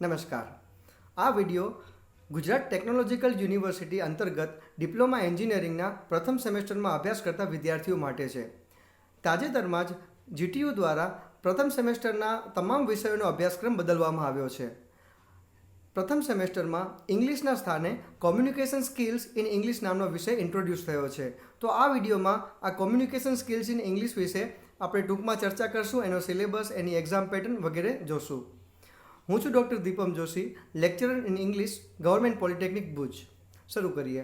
નમસ્કાર. આ video Gujarat technological university અંતર્ગત ડિપ્લોમા એન્જિનિયરિંગના પ્રથમ સેમેસ્ટરમાં અભ્યાસ કરતા વિદ્યાર્થીઓ માટે છે. તાજેતરમાં જ જીટીયુ દ્વારા પ્રથમ સેમેસ્ટરના તમામ વિષયોનો અભ્યાસક્રમ બદલવામાં આવ્યો છે. પ્રથમ સેમેસ્ટરમાં ઇંગ્લિશના સ્થાને કોમ્યુનિકેશન સ્કિલ્સ ઇન ઇંગ્લિશ નામનો વિષય ઇન્ટ્રોડ્યુસ થયો છે. તો આ વિડીયોમાં આ કોમ્યુનિકેશન સ્કિલ્સ ઇન ઇંગ્લિશ વિશે આપણે ટૂંકમાં ચર્ચા કરશું, એનો સિલેબસ, એની એક્ઝામ પેટર્ન વગેરે જોશું. હું છું doctor Deepam Joshi, lecturer in English, government polytechnic Bhuj. શરૂ કરીએ.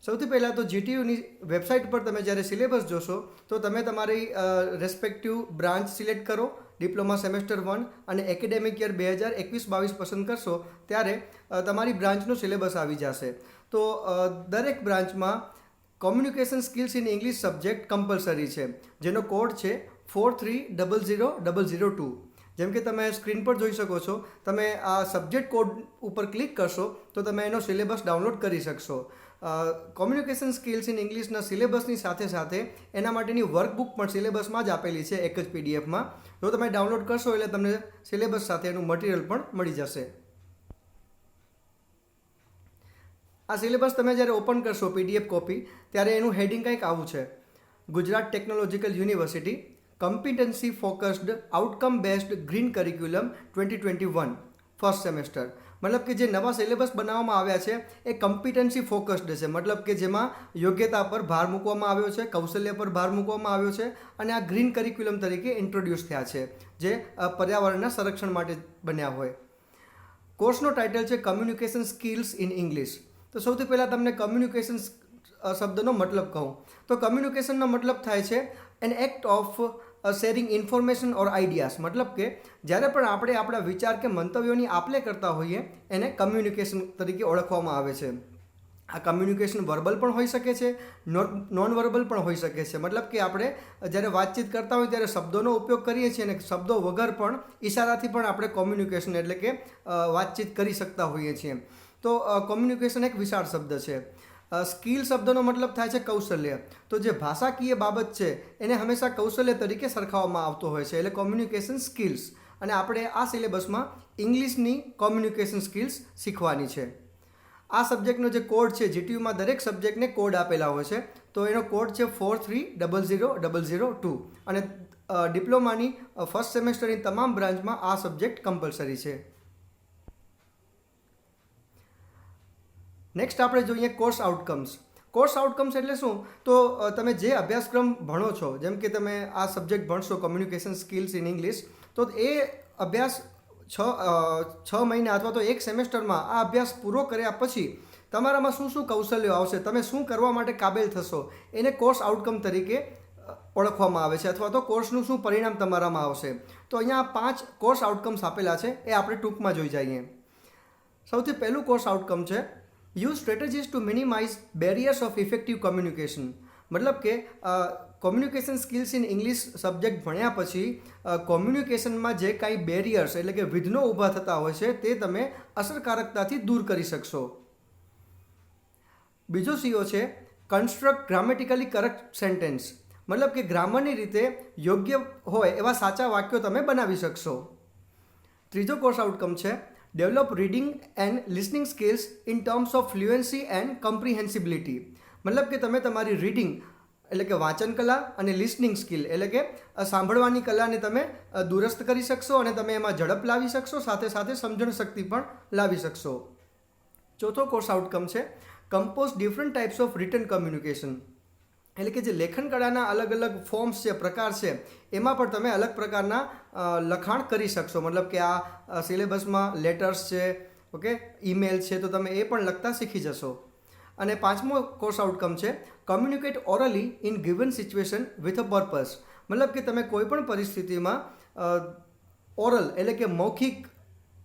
સૌથી પહેલાં તો જીટીયુની વેબસાઇટ પર તમે જ્યારે સિલેબસ જોશો તો તમે તમારી રેસ્પેક્ટિવ બ્રાન્ચ સિલેક્ટ કરો, ડિપ્લોમા સેમેસ્ટર 1 અને એકેડેમિક યર 2021-22 પસંદ કરશો ત્યારે તમારી બ્રાન્ચનો સિલેબસ આવી જશે. તો દરેક બ્રાન્ચમાં communication skills in English subject compulsory છે, જેનો કોડ છે 43000002. જેમ કે તમે સ્ક્રીન પર જોઈ શકો છો, તમે આ સબ્જેક્ટ કોડ ઉપર ક્લિક કરશો તો તમે એનો સિલેબસ ડાઉનલોડ કરી શકશો. કોમ્યુનિકેશન સ્કિલ્સ ઇન ઇંગ્લિશના સિલેબસની સાથે સાથે એના માટેની વર્કબુક પણ સિલેબસમાં જ આપેલી છે, એક જ પીડીએફમાં. જો તમે ડાઉનલોડ કરશો એટલે તમને સિલેબસ સાથે એનું મટીરિયલ પણ મળી જશે. આ સિલેબસ તમે જ્યારે ઓપન કરશો પીડીએફ કોપી, ત્યારે એનું હેડિંગ કંઈક આવું છે: Gujarat technological university competency focused outcome based green curriculum 2021 first semester. મતલબ કે જે નવા સિલેબસ બનાવવામાં આવ્યા છે એ કમ્પિટન્સી ફોકસ્ડ છે, મતલબ કે જેમાં યોગ્યતા પર ભાર મૂકવામાં આવ્યો છે, કૌશલ્ય પર ભાર મૂકવામાં આવ્યો છે, અને આ ગ્રીન કરિક્યુલમ તરીકે ઇન્ટ્રોડ્યુસ થયા છે, જે પર્યાવરણના સંરક્ષણ માટે બન્યા હોય. કોર્સનો ટાઇટલ છે કમ્યુનિકેશન સ્કિલ્સ ઇન ઇંગ્લિશ. તો સૌથી પહેલાં તમને કમ્યુનિકેશન શબ્દનો મતલબ કહું તો કમ્યુનિકેશનનો મતલબ થાય છે an act of sharing information or ideas. મતલબ કે જ્યારે પણ આપણે આપણા વિચાર કે મંતવ્યોની આપ-લે કરતા હોઈએ એને કમ્યુનિકેશન તરીકે ઓળખવામાં આવે છે. આ કમ્યુનિકેશન વર્બલ પણ હોઈ શકે છે, નોન વર્બલ પણ હોઈ શકે છે. મતલબ કે આપણે જ્યારે વાતચીત કરતા હોઈએ ત્યારે શબ્દોનો ઉપયોગ કરીએ છીએ અને શબ્દો વગર પણ ઇશારાથી પણ આપણે કોમ્યુનિકેશન એટલે કે વાતચીત કરી શકતા હોઈએ છીએ. તો કોમ્યુનિકેશન એક વિશાળ શબ્દ છે. સ્કિલ શબ્દનો મતલબ થાય છે કૌશલ્ય. તો જે ભાષાકીય બાબત છે એને હંમેશા કૌશલ્ય તરીકે સરખાવવામાં આવતો હોય છે, એટલે કોમ્યુનિકેશન સ્કિલ્સ. અને આપણે આ સિલેબસમાં ઇંગ્લિશની કોમ્યુનિકેશન સ્કિલ્સ શીખવાની છે. આ સબ્જેક્ટનો જે કોડ છે, જીટીયુમાં દરેક સબ્જેક્ટને કોડ આપેલા હોય છે, તો એનો કોડ છે 43000002. અને ડિપ્લોમાની ફર્સ્ટ સેમેસ્ટરની તમામ બ્રાન્ચમાં આ સબ્જેક્ટ કમ્પલસરી છે. નેક્સ્ટ આપણે જોઈએ કોર્સ આઉટકમ્સ. કોર્સ આઉટકમ્સ એટલે શું? તો તમે જે અભ્યાસક્રમ ભણો છો, જેમ કે તમે આ સબ્જેક્ટ ભણશો કોમ્યુનિકેશન સ્કિલ્સ ઇન ઇંગ્લિશ, તો એ અભ્યાસ છ મહિના અથવા તો એક સેમેસ્ટરમાં આ અભ્યાસ પૂરો કર્યા પછી તમારામાં શું શું કૌશલ્યો આવશે, તમે શું કરવા માટે કાબેલ થશો, એને કોર્સ આઉટકમ તરીકે ઓળખવામાં આવે છે, અથવા તો કોર્સનું શું પરિણામ તમારામાં આવશે. તો અહીંયા 5 કોર્સ આઉટકમ્સ આપેલા છે, એ આપણે ટૂંકમાં જોઈ જઈએ. સૌથી પહેલું કોર્સ આઉટકમ છે use strategies to minimize barriers of effective communication. મતલબ કે communication skills in English subject ભણ્યા પછી કોમ્યુનિકેશનમાં જે કાંઈ બેરિયર્સ એટલે કે વિઘ્નો ઊભા થતા હોય છે તે તમે અસરકારકતાથી દૂર કરી શકશો. બીજો સીઓ છે કન્સ્ટ્રક્ટ ગ્રામેટિકલી કરેક્ટ સેન્ટેન્સ. મતલબ કે ગ્રામરની રીતે યોગ્ય હોય એવા સાચા વાક્યો તમે બનાવી શકશો. ત્રીજો કોર્સ આઉટકમ છે develop reading and listening skills in terms of fluency and comprehensibility. મતલબ કે તમે તમારી રીડિંગ એટલે કે વાંચન કલા અને લિસનિંગ સ્કિલ એટલે કે સાંભળવાની કલાને તમે દુરસ્ત કરી શકશો અને તમે એમાં ઝડપ લાવી શકશો, સાથે સાથે સમજણ શક્તિ પણ લાવી શકશો. ચોથો કોર્સ આઉટકમ છે compose different types of written communication. એટલે કે જે લેખન કળાના અલગ અલગ ફોર્મ્સ છે, પ્રકાર છે, એમાં પણ તમે અલગ પ્રકારના લખાણ કરી શકશો. મતલબ કે આ સિલેબસમાં લેટર્સ છે, ઓકે, ઈમેલ છે, તો તમે એ પણ લખતા શીખી જશો. અને પાંચમો કોર્સ આઉટકમ છે communicate orally in given situation with a purpose. મતલબ કે તમે કોઈ પણ પરિસ્થિતિમાં ઓરલ એટલે કે મૌખિક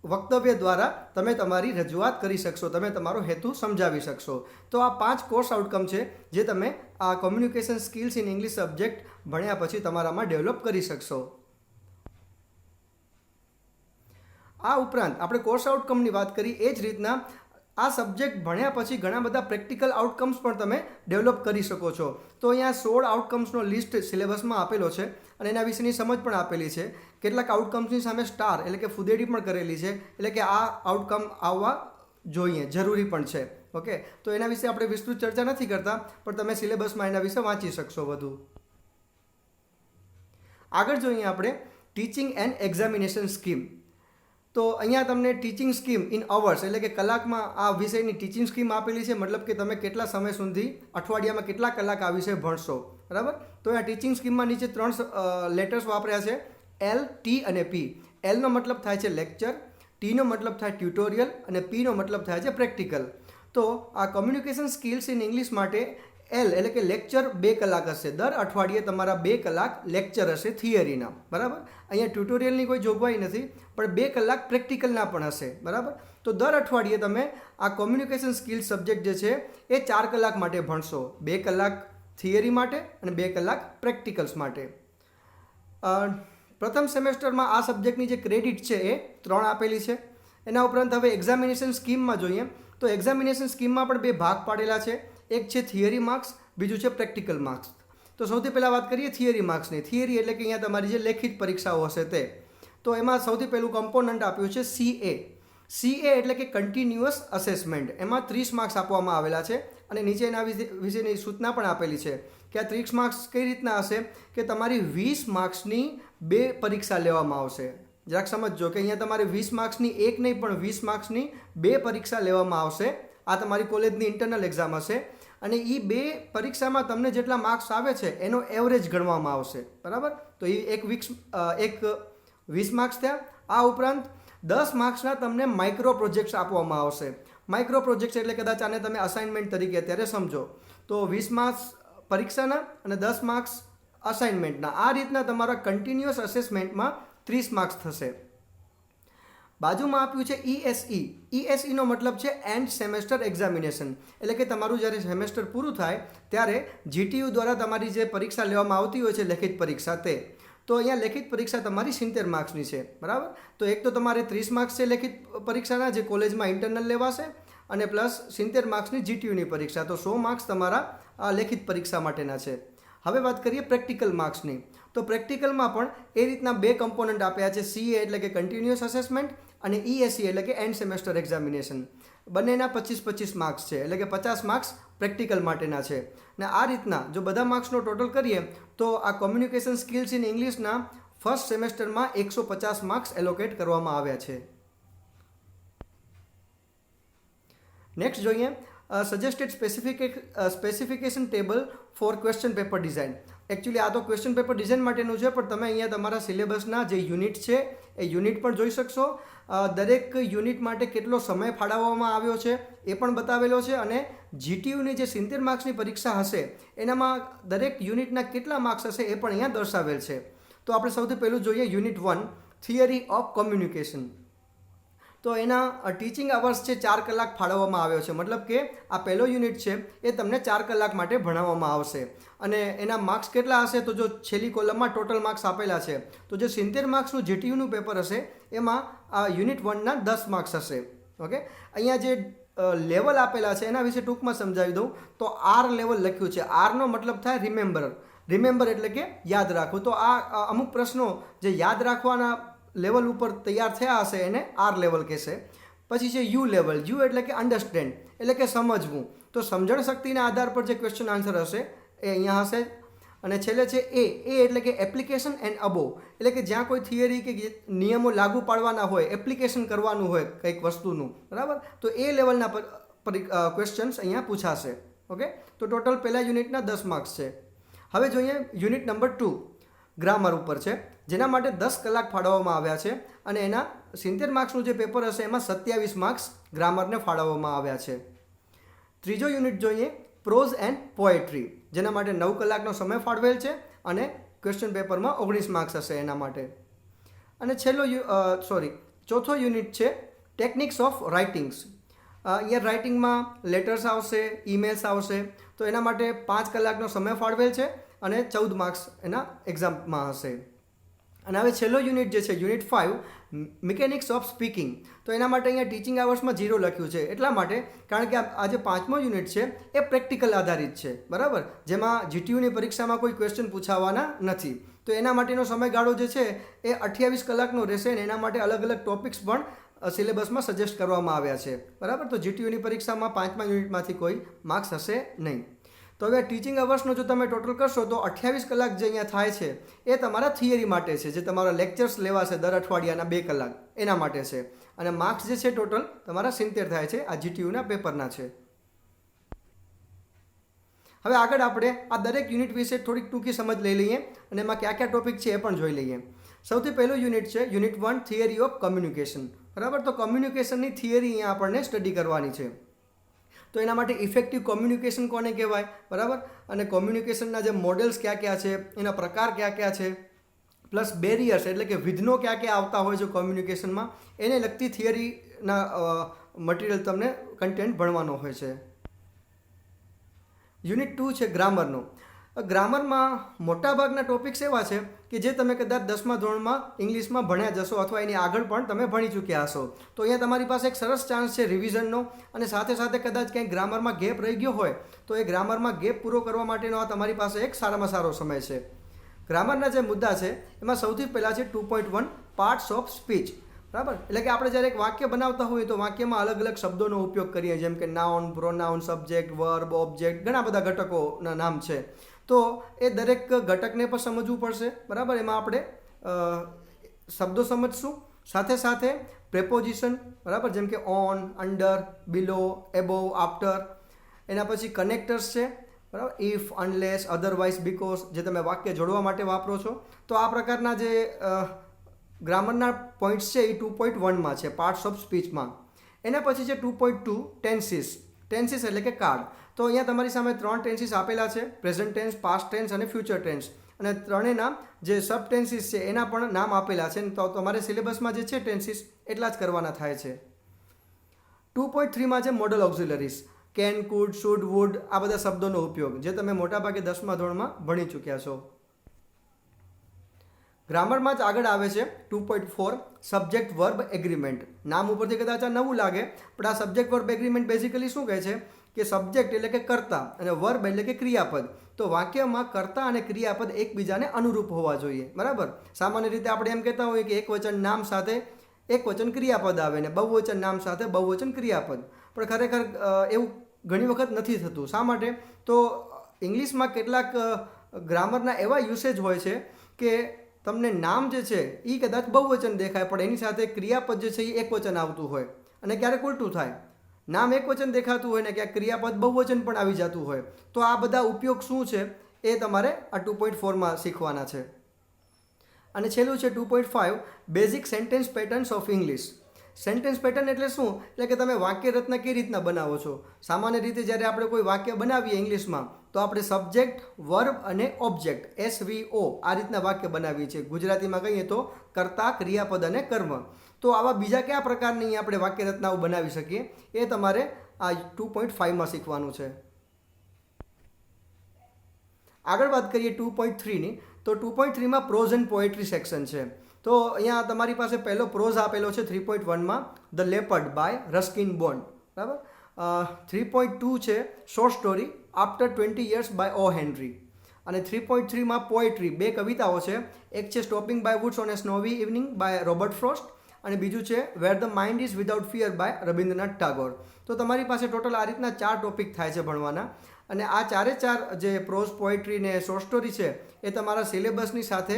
વક્તવ્ય દ્વારા તમે તમારી રજૂઆત કરી શકશો, તમે તમારો હેતુ સમજાવી શકશો. તો આ 5 કોર્સ આઉટકમ છે જે તમે આ communication skills in English subject ભણ્યા પછી તમારામાં ડેવલપ કરી શકશો. આ ઉપરાંત આપણે કોર્સ આઉટકમની વાત કરી, એ જ રીતના આ સબ્જેક્ટ ભણ્યા પછી ઘણા બધા પ્રેક્ટિકલ આઉટકમ્સ પણ તમે ડેવલપ કરી શકો છો. તો અહીંયા 16 આઉટકમ્સનો લિસ્ટ સિલેબસમાં આપેલો છે અને એના વિશેની સમજ પણ આપેલી છે. કેટલાક આઉટકમ્સની સામે સ્ટાર એટલે કે ફુદેડી પણ કરેલી છે, એટલે કે આ આઉટકમ આવવા જોઈએ, જરૂરી પણ છે. ઓકે, તો એના વિશે આપણે વિસ્તૃત ચર્ચા નથી કરતા, પણ તમે સિલેબસમાં એના વિશે વાંચી શકશો વધુ. આગળ જોઈએ આપણે ટીચિંગ એન્ડ એક્ઝામિનેશન સ્કીમ. તો અહીંયા તમને ટીચિંગ સ્કીમ ઇન અવર્સ એટલે કે કલાકમાં આ વિષયની ટીચિંગ સ્કીમ આપેલી છે, મતલબ કે તમે કેટલા સમય સુધી અઠવાડિયામાં કેટલા કલાક આ વિષય ભણશો, બરાબર. તો આ ટીચિંગ સ્કીમમાં નીચે 3 લેટર્સ વાપર્યા છે, L, T અને P. L નો મતલબ થાય છે લેક્ચર, T નો મતલબ થાય ટ્યુટોરિયલ અને P નો મતલબ થાય છે પ્રેક્ટિકલ. તો આ કમ્યુનિકેશન સ્કિલ્સ ઇન ઇંગ્લિશ માટે L એટલે કે લેક્ચર 2 કલાક હશે. દર અઠવાડિયે તમારા 2 કલાક લેક્ચર હશે થિયરીના, બરાબર. અહીંયા ટ્યુટોરિયલની કોઈ જોગવાઈ નથી, પણ 2 કલાક પ્રેક્ટિકલના પણ હશે, બરાબર. તો દર અઠવાડિયે તમે આ કોમ્યુનિકેશન સ્કિલ્સ સબ્જેક્ટ જે છે એ 4 કલાક માટે ભણશો. 2 કલાક થિયરી માટે અને 2 કલાક પ્રેક્ટિકલ્સ માટે. પ્રથમ સેમેસ્ટરમાં આ સબ્જેક્ટની જે ક્રેડિટ છે એ 3 આપેલી છે. એના ઉપરાંત હવે એક્ઝામિનેશન સ્કીમમાં જોઈએ તો એક્ઝામિનેશન સ્કીમમાં પણ 2 ભાગ પાડેલા છે. એક છે થિયરી માર્ક્સ, બીજું છે પ્રેક્ટિકલ માર્ક્સ. તો સૌથી પહેલાં વાત કરીએ થિયરી માર્ક્સની. થિયરી એટલે કે અહીંયા તમારી જે લેખિત પરીક્ષાઓ હશે તે. તો એમાં સૌથી પહેલું કમ્પોનન્ટ આપ્યું છે CA. CA એટલે કે કન્ટિન્યુઅસ અસેસમેન્ટ. એમાં 30 માર્ક્સ આપવામાં આવેલા છે અને નીચે એના વિશેની સૂચના પણ આપેલી છે કે આ 30 માર્ક્સ કઈ રીતના હશે કે તમારી 20 માર્ક્સની 2 પરીક્ષા લેવામાં આવશે. જરાક સમજજો કે અહીંયા તમારે 20 માર્ક્સની એક નહીં પણ 20 માર્ક્સની 2 પરીક્ષા લેવામાં આવશે. આ તમારી કોલેજની ઇન્ટરનલ એક્ઝામ હશે અને એ 2 પરીક્ષામાં તમને જેટલા માર્ક્સ આવે છે એનો એવરેજ ગણવામાં આવશે, બરાબર. તો એ એક 20 માર્ક્સ થયા. આ ઉપરાંત 10 માર્ક્સના તમને માઇક્રો પ્રોજેક્ટ્સ આપવામાં આવશે. માઇક્રો પ્રોજેક્ટ્સ એટલે કદાચ આને તમે અસાઇનમેન્ટ તરીકે અત્યારે સમજો. તો 20 માર્ક્સ પરીક્ષાના અને 10 માર્ક્સ અસાઇનમેન્ટના. આ રીતના તમારા કન્ટિન્યુઅસ અસેસમેન્ટમાં 30 માર્ક્સ થશે. બાજુમાં આપ્યું છે ESE. ESEનો મતલબ છે એન્ડ સેમેસ્ટર એક્ઝામિનેશન, એટલે કે તમારું જ્યારે સેમેસ્ટર પૂરું થાય ત્યારે GTU દ્વારા તમારી જે પરીક્ષા લેવામાં આવતી હોય છે લેખિત પરીક્ષા તે. તો અહીંયા લેખિત પરીક્ષા તમારી 70 માર્ક્સની છે, બરાબર. તો એક તો તમારે 30 માર્ક્સ છે લેખિત પરીક્ષાના જે કોલેજમાં ઇન્ટરનલ લેવાશે અને પ્લસ 70 માર્ક્સની GTUની પરીક્ષા. તો 100 માર્ક્સ તમારા આ લેખિત પરીક્ષા માટેના છે. હવે વાત કરીએ પ્રેક્ટિકલ માર્ક્સની. તો પ્રેક્ટિકલમાં પણ એ રીતના 2 કમ્પોનન્ટ આપ્યા છે. CA એટલે કે કન્ટિન્યુઅસ અસેસમેન્ટ અને ESE એટલે કે એન્ડ સેમેસ્ટર એક્ઝામિનેશન. બંનેના 25-25 માર્ક્સ છે, એટલે કે 50 માર્ક્સ પ્રેક્ટિકલ માટેના છે. ને આ રીતના જો બધા માર્ક્સનો ટોટલ કરીએ તો આ કોમ્યુનિકેશન સ્કિલ્સ ઇન ઇંગ્લિશના ફર્સ્ટ સેમેસ્ટરમાં 150 માર્ક્સ એલોકેટ કરવામાં આવ્યા છે. નેક્સ્ટ જોઈએ suggested specification table for question paper design. Actually આ તો ક્વેશ્ચન પેપર ડિઝાઇન માટેનું છે, પણ તમે અહીંયા તમારા સિલેબસના જે યુનિટ છે એ યુનિટ પણ જોઈ શકશો. દરેક યુનિટ માટે કેટલો સમય ફાળવવામાં આવ્યો છે એ પણ બતાવેલો છે અને GTUની જે 70 માર્ક્સની પરીક્ષા હશે એનામાં દરેક યુનિટના કેટલા માર્ક્સ હશે એ પણ અહીંયા દર્શાવેલ છે. તો આપણે સૌથી પહેલું જોઈએ યુનિટ 1 થિયરી ઓફ કોમ્યુનિકેશન. તો એના ટીચિંગ અવર્સ છે 4 કલાક ફાળવવામાં આવ્યો છે, મતલબ કે આ પહેલો યુનિટ છે એ તમને 4 કલાક માટે ભણાવવામાં આવશે. અને એના માર્ક્સ કેટલા હશે તો જો છેલ્લી કોલમમાં ટોટલ માર્ક્સ આપેલા છે તો જે 70 માર્ક્સનું GTUનું પેપર હશે એમાં આ યુનિટ 1ના 10 માર્ક્સ હશે. ઓકે, અહીંયા જે લેવલ આપેલા છે એના વિશે ટૂંકમાં સમજાવી દઉં તો R લેવલ લખ્યું છે. Rનો મતલબ થાય રિમેમ્બર એટલે કે યાદ રાખવું. તો આ અમુક પ્રશ્નો જે યાદ રાખવાના લેવલ ઉપર તૈયાર થયા હશે એને R લેવલ કહેશે. પછી છે U લેવલ. U એટલે કે અન્ડરસ્ટેન્ડ એટલે કે સમજવું. તો સમજણ શક્તિના આધાર પર જે ક્વેશ્ચન આન્સર હશે એ અહીંયા હશે. અને છેલ્લે છે A એટલે કે એપ્લિકેશન એન્ડ અબોવ એટલે કે જ્યાં કોઈ થિયરી કે નિયમો લાગુ પાડવાના હોય, એપ્લિકેશન કરવાનું હોય કંઈક વસ્તુનું, બરાબર. તો એ લેવલના ક્વેશ્ચન્સ અહીંયા પૂછાશે. ઓકે, તો ટોટલ પહેલા યુનિટના 10 માર્ક્સ છે. હવે જોઈએ યુનિટ નંબર 2 ગ્રામર ઉપર છે, જેના માટે 10 કલાક ફાળવવામાં આવ્યા છે અને એના 70 માર્ક્સનું જે પેપર હશે એમાં 27 માર્ક્સ ગ્રામરને ફાળવવામાં આવ્યા છે. ત્રીજો યુનિટ જોઈએ પ્રોઝ એન્ડ પોએટ્રી, જેના માટે 9 કલાકનો સમય ફાળવેલ છે અને ક્વેશ્ચન પેપરમાં 19 માર્ક્સ હશે એના માટે. અને ચોથો યુનિટ છે ટેકનિક્સ ઓફ રાઇટિંગ્સ. અહીંયા રાઇટિંગમાં લેટર્સ આવશે, ઈમેલ્સ આવશે. તો એના માટે 5 કલાકનો સમય ફાળવેલ છે અને 14 માર્ક્સ એના એક્ઝામમાં હશે. અને હવે છેલ્લો યુનિટ જે છે યુનિટ 5 મિકેનિક્સ ઓફ સ્પીકિંગ, તો એના માટે અહીંયા ટીચિંગ અવર્સમાં 0 લખ્યું છે. એટલા માટે કારણ કે આ જે 5મો યુનિટ છે એ પ્રેક્ટિકલ આધારિત છે, બરાબર, જેમાં જીટીયુની પરીક્ષામાં કોઈ ક્વેશ્ચન પૂછાવાના નથી. તો એના માટેનો સમયગાળો જે છે એ 28 કલાકનો રહેશે અને એના માટે અલગ અલગ ટોપિક્સ પણ સિલેબસમાં સજેસ્ટ કરવામાં આવ્યા છે, બરાબર. તો જીટીયુની પરીક્ષામાં 5મા યુનિટમાંથી કોઈ માર્ક્સ હશે નહીં. તો હવે ટીચિંગ અવર્સનો જો તમે ટોટલ કરશો તો 28 કલાક જે અહીંયા થાય છે એ તમારા થિયરી માટે છે, જે તમારા લેક્ચર્સ લેવાશે દર અઠવાડિયાના 2 કલાક એના માટે છે. અને માર્ક્સ જે છે ટોટલ તમારા 70 થાય છે, આ જીટીયુના પેપરના છે. હવે આગળ આપણે આ દરેક યુનિટ વિશે થોડીક ટૂંકી સમજ લઈ લઈએ અને એમાં કયા કયા ટોપિક છે એ પણ જોઈ લઈએ. સૌથી પહેલું યુનિટ છે યુનિટ 1 થિયરી ઓફ કમ્યુનિકેશન, બરાબર. તો કમ્યુનિકેશનની થિયરી અહીંયા આપણને સ્ટડી કરવાની છે. તો એના માટે ઇફેક્ટિવ કોમ્યુનિકેશન કોને કહેવાય, બરાબર, અને કોમ્યુનિકેશનના જે મોડેલ્સ કયા કયા છે, એના પ્રકાર કયા કયા છે, પ્લસ બેરિયર્સ એટલે કે વિઘ્નો કયા કયા આવતા હોય છે કોમ્યુનિકેશનમાં, એને લગતી થિયરીના મટીરિયલ તમને કન્ટેન્ટ ભણવાનો હોય છે. યુનિટ 2 છે ગ્રામરનો. ગ્રામરમાં મોટાભાગના ટોપિક્સ એવા છે કે જે તમે કદાચ 10મા ધોરણમાં ઇંગ્લિશમાં ભણ્યા જશો અથવા એની આગળ પણ તમે ભણી ચૂક્યા હશો. તો અહીંયા તમારી પાસે એક સરસ ચાન્સ છે રિવિઝનનો, અને સાથે સાથે કદાચ ક્યાંય ગ્રામરમાં ગેપ રહી ગયો હોય તો એ ગ્રામરમાં ગેપ પૂરો કરવા માટેનો આ તમારી પાસે એક સારામાં સારો સમય છે. ગ્રામરના જે મુદ્દા છે એમાં સૌથી પહેલાં છે 2.1 પાર્ટ્સ ઓફ સ્પીચ, બરાબર. એટલે કે આપણે જ્યારે એક વાક્ય બનાવતા હોઈએ તો વાક્યમાં અલગ અલગ શબ્દોનો ઉપયોગ કરીએ, જેમ કે noun, pronoun, subject, verb, object, ઘણા બધા ઘટકોના નામ છે. તો એ દરેક ઘટકને પણ સમજવું પડશે, બરાબર. એમાં આપણે શબ્દો સમજશું, સાથે સાથે પ્રેપોઝિશન, બરાબર, જેમ કે on, under, below, above, after. એના પછી કનેક્ટર્સ છે, બરાબર, ઇફ, અનલેસ, અધરવાઇઝ, બીકોઝ, જે તમે વાક્ય જોડવા માટે વાપરો છો. તો આ પ્રકારના જે ગ્રામરના પોઈન્ટ્સ છે એ 2.1માં છે પાર્ટ્સ ઓફ સ્પીચમાં. એના પછી છે 2.2 ટેન્સીસ. ટેન્સીસ એટલે કે કાળ. તો અહીંયા તમારી સામે 3 ટેન્સીસ આપેલા છે, પ્રેઝન્ટ ટેન્સ, પાસ્ટ ટેન્સ અને ફ્યુચર ટેન્સ. અને ત્રણેયના જે સબ ટેન્સીસ છે એના પણ નામ આપેલા છે. તો તમારે સિલેબસમાં જે છે ટેન્સીસ એટલા જ કરવાના થાય છે. 2.3માં છે modal auxiliaries, can, could, should, would, આ બધા શબ્દોનો ઉપયોગ જે તમે મોટાભાગે 10મા ધોરણમાં ભણી ચૂક્યા છો. ગ્રામરમાં જ આગળ આવે છે 2.4 સબ્જેક્ટ વર્બ એગ્રીમેન્ટ. નામ ઉપરથી કદાચ આ નવું લાગે, પણ આ સબ્જેક્ટ વર્બ એગ્રીમેન્ટ બેઝિકલી શું કહે છે કે સબ્જેક્ટ એટલે કે કર્તા અને વર્બ એટલે કે ક્રિયાપદ. તો વાક્યમાં કર્તા અને ક્રિયાપદ એકબીજાને અનુરૂપ હોવા જોઈએ, બરાબર. સામાન્ય રીતે આપણે એમ કહેતા હોઈએ કે એકવચન નામ સાથે એકવચન ક્રિયાપદ આવે ને બહુવચન નામ સાથે બહુવચન ક્રિયાપદ, પણ ખરેખર એવું ઘણી વખત નથી થતું. શા માટે? તો ઇંગ્લિશમાં કેટલાક ગ્રામરના એવા યુસેજ હોય છે કે તમને નામ જે છે એ કદાચ બહુવચન દેખાય પણ એની સાથે ક્રિયાપદ જે છે એ એકવચન આવતું હોય, અને ક્યારેક ઉલટું થાય, નામ એકવચન દેખાતું હોય ને ક્યાંક ક્રિયાપદ બહુવચન પણ આવી જતું હોય. તો આ બધા ઉપયોગ શું છે એ તમારે આ 2.4માં શીખવાના છે. અને છેલ્લું છે 2.5 basic sentence patterns of English. Sentence pattern એટલે શું? એટલે કે તમે વાક્ય રચના કેવી રીતના બનાવો છો. સામાન્ય રીતે જ્યારે આપણે કોઈ વાક્ય બનાવીએ ઇંગ્લિશમાં તો આપણે સબ્જેક્ટ, વર્બ અને ઓબ્જેક્ટ SVO આ રીતના વાક્ય બનાવીએ છીએ. ગુજરાતીમાં કહીએ તો કર્તા, ક્રિયાપદ અને કર્મ. તો આવા બીજા કયા પ્રકારની આપણે વાક્ય રચનાઓ બનાવી શકીએ એ તમારે આ 2.5માં શીખવાનું છે. આગળ વાત કરીએ 2.3ની. તો 2.3માં પ્રોઝ એન્ડ પોએટ્રી સેક્શન છે. તો અહીંયા તમારી પાસે પહેલો પ્રોઝ આપેલો છે 3.1માં, the leopard by Ruskin Bond, બરાબર. 3.2 છે short story after 20 years by O Henry. અને 3.3માં પોએટ્રી, 2 કવિતાઓ છે. એક છે stopping by woods on a snowy evening by Robert Frost, અને બીજું છે where the mind is without fear by Rabindranath Tagore. તો તમારી પાસે ટોટલ આ રીતના 4 ટોપિક થાય છે ભણવાના. અને આ 4 જે પ્રોઝ, પોએટ્રી ને શોર્ટ સ્ટોરી છે એ તમારા સિલેબસની સાથે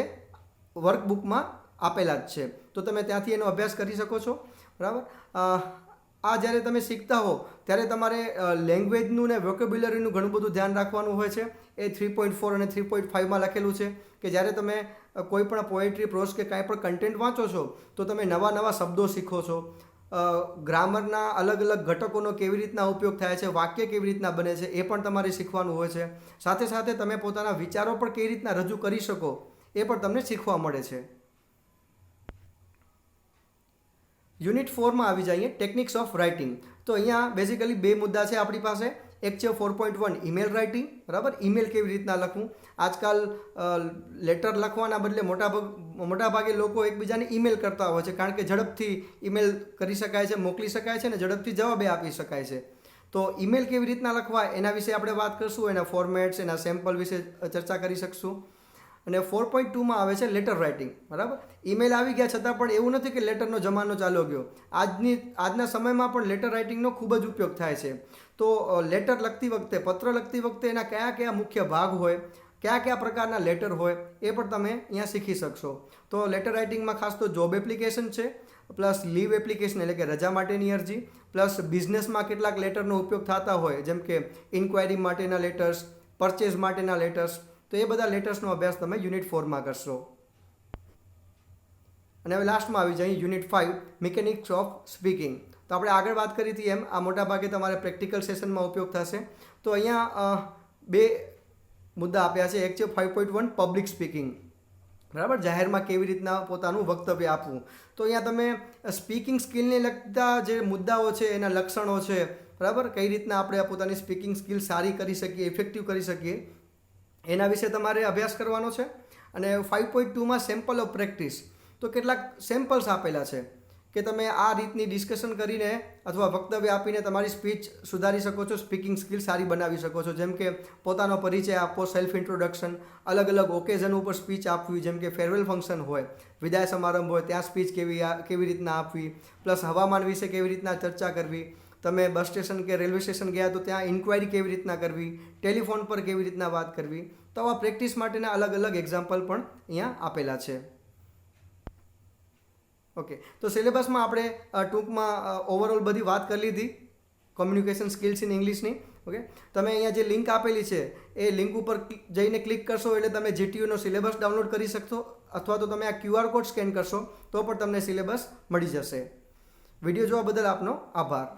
વર્કબુકમાં આપેલા જ છે. તો તમે ત્યાંથી એનો અભ્યાસ કરી શકો છો, બરાબર. આ જ્યારે તમે શીખતા હો ત્યારે તમારે લેંગ્વેજનું ને વોકેબ્યુલરીનું ઘણું બધું ધ્યાન રાખવાનું હોય છે. એ 3.4 અને 3.5માં લખેલું છે કે જ્યારે તમે કોઈ પણ પોએટ્રી, પ્રોઝ કે કાંઈ પણ કન્ટેન્ટ વાંચો છો તો તમે નવા નવા શબ્દો શીખો છો. ગ્રામરના અલગ અલગ ઘટકોનો કેવી રીતના ઉપયોગ થાય છે, વાક્ય કેવી રીતના બને છે એ પણ તમારે શીખવાનું હોય છે. સાથે સાથે તમે પોતાના વિચારો પણ કેવી રીતના રજૂ કરી શકો એ પણ તમને શીખવા મળે છે. યુનિટ 4માં આવી જઈએ ટેકનિક્સ ઓફ રાઇટિંગ. તો અહીંયા બેઝિકલી 2 મુદ્દા છે આપણી પાસે. એક છે 4.1 ઈમેલ રાઇટિંગ, બરાબર, ઈમેલ કેવી રીતના લખવું. આજકાલ લેટર લખવાના બદલે મોટાભાગે લોકો એકબીજાને ઈમેલ કરતા હોય છે, કારણ કે ઝડપથી ઈમેલ કરી શકાય છે, મોકલી શકાય છે, અને ઝડપથી જવાબે આપી શકાય છે. તો ઈમેલ કેવી રીતના લખવા એના વિશે આપણે વાત કરીશું, એના ફોર્મેટ્સ, એના સેમ્પલ વિશે ચર્ચા કરી શકશું. અને 4.2માં આવે છે લેટર રાઇટિંગ, બરાબર. ઈમેલ આવી ગયા છતાં પણ એવું નથી કે લેટરનો જમાનો ચાલ્યો ગયો. આજના સમયમાં પણ લેટર રાઇટિંગનો ખૂબ જ ઉપયોગ થાય છે. તો લેટર લખતી વખતે, પત્ર લખતી વખતે એના કયા કયા મુખ્ય ભાગ હોય, કયા કયા પ્રકારના લેટર હોય, એ પણ તમે અહીંયા શીખી શકશો. તો લેટર રાઇટિંગમાં ખાસ તો જોબ એપ્લિકેશન છે, પ્લસ લીવ એપ્લિકેશન એટલે કે રજા માટેની અરજી, પ્લસ બિઝનેસમાં કેટલાક લેટરનો ઉપયોગ થતા હોય, જેમ કે ઇન્ક્વાયરી માટેના લેટર્સ, પરચેઝ માટેના લેટર્સ. તો એ બધા લેટર્સનો અભ્યાસ તમે યુનિટ 4માં કરશો. અને હવે લાસ્ટમાં આવી જાય યુનિટ 5 મિકેનિક્સ ઓફ સ્પીકિંગ. તો આપણે આગળ વાત કરી હતી એમ આ મોટાભાગે તમારે પ્રેક્ટિકલ સેશનમાં ઉપયોગ થશે. તો અહીંયા 2 મુદ્દા આપ્યા છે. એક છે 5.1 પબ્લિક સ્પીકિંગ, બરાબર, જાહેરમાં કેવી રીતના પોતાનું વક્તવ્ય આપવું. તો અહીંયા તમે સ્પીકિંગ સ્કિલને લગતા જે મુદ્દાઓ છે, એના લક્ષણો છે, બરાબર, કઈ રીતના આપણે પોતાની સ્પીકિંગ સ્કિલ સારી કરી શકીએ, ઇફેક્ટિવ કરી શકીએ, એના વિશે તમારે અભ્યાસ કરવાનો છે. અને 5.2માં સેમ્પલ ઓફ પ્રેક્ટિસ. તો કેટલાક સેમ્પલ્સ આપેલા છે કે તમે આ રીતની ડિસ્કશન કરીને અથવા વક્તવ્ય આપીને તમારી સ્પીચ સુધારી શકો છો, સ્પીકિંગ સ્કિલ સારી બનાવી શકો છો. જેમ કે પોતાનો પરિચય આપવો, સેલ્ફ ઇન્ટ્રોડક્શન, અલગ અલગ ઓકેઝન ઉપર સ્પીચ આપવી, જેમ કે ફેરવેલ ફંક્શન હોય, વિદાય સમારંભ હોય, ત્યાં સ્પીચ કેવી રીતના આપવી, પ્લસ હવામાન વિશે કેવી રીતના ચર્ચા કરવી, તમે બસ સ્ટેશન કે રેલવે સ્ટેશન ગયા તો ત્યાં ઇન્ક્વાયરી કેવી રીતના કરવી, ટેલિફોન પર કેવી રીતના વાત કરવી. તો આવા પ્રેક્ટિસ માટેના અલગ અલગ એક્ઝામ્પલ પણ અહીંયા આપેલા છે. ઓકે, તો સિલેબસમાં આપણે ટૂંકમાં ઓવરઓલ બધી વાત કરી લીધી કોમ્યુનિકેશન સ્કિલ્સ ઇન ઇંગ્લિશની. ઓકે, તમે અહીંયા જે લિંક આપેલી છે એ લિંક ઉપર જઈને ક્લિક કરશો એટલે તમે GTUનો સિલેબસ ડાઉનલોડ કરી શકશો, અથવા તો તમે આ QR કોડ સ્કેન કરશો તો પણ તમને સિલેબસ મળી જશે. વિડીયો જોવા બદલ આપનો આભાર.